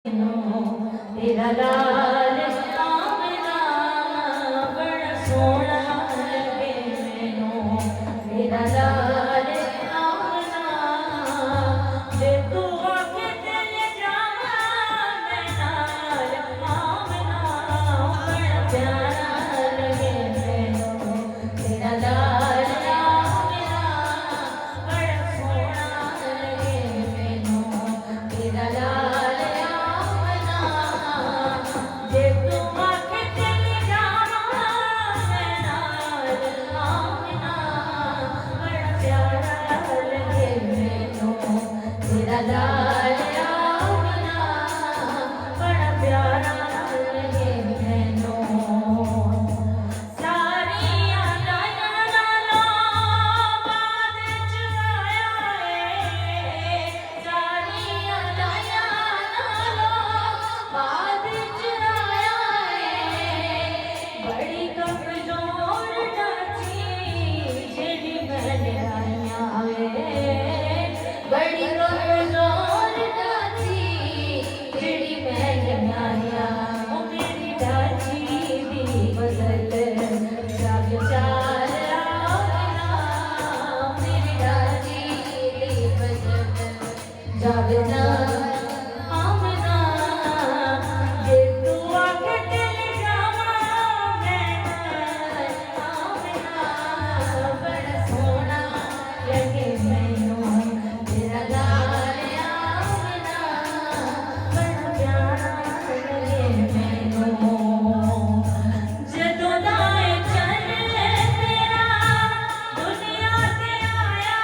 तेरा लाल आमना बड़ा सोना लगे मैनू तेरा लाल आमना जे तू आके दिल जावा मैं नाल आमना बड़ा प्यारा लगे मैनू तेरा लाल आमना बड़ा सोना लगे मैनू तेरा लाल जागना आमना जे तू आके दिल जावा मैं आमना बड़ा सोना लगे मैनू तेरा लाल आमना बड़ा प्यारा लगे मैनू जदों दा ए चल तेरा दुनिया ते आया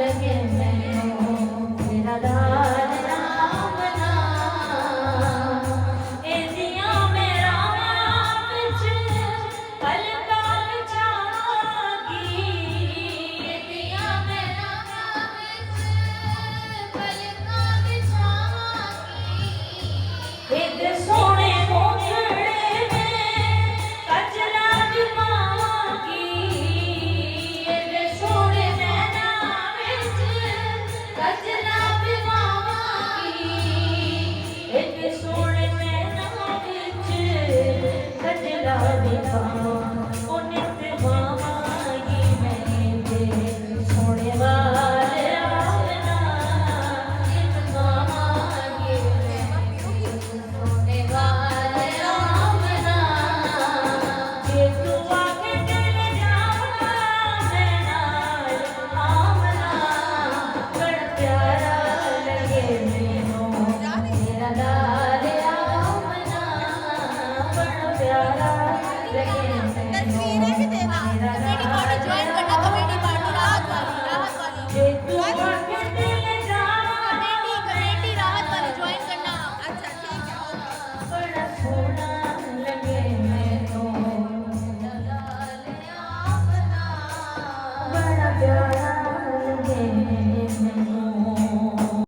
Again.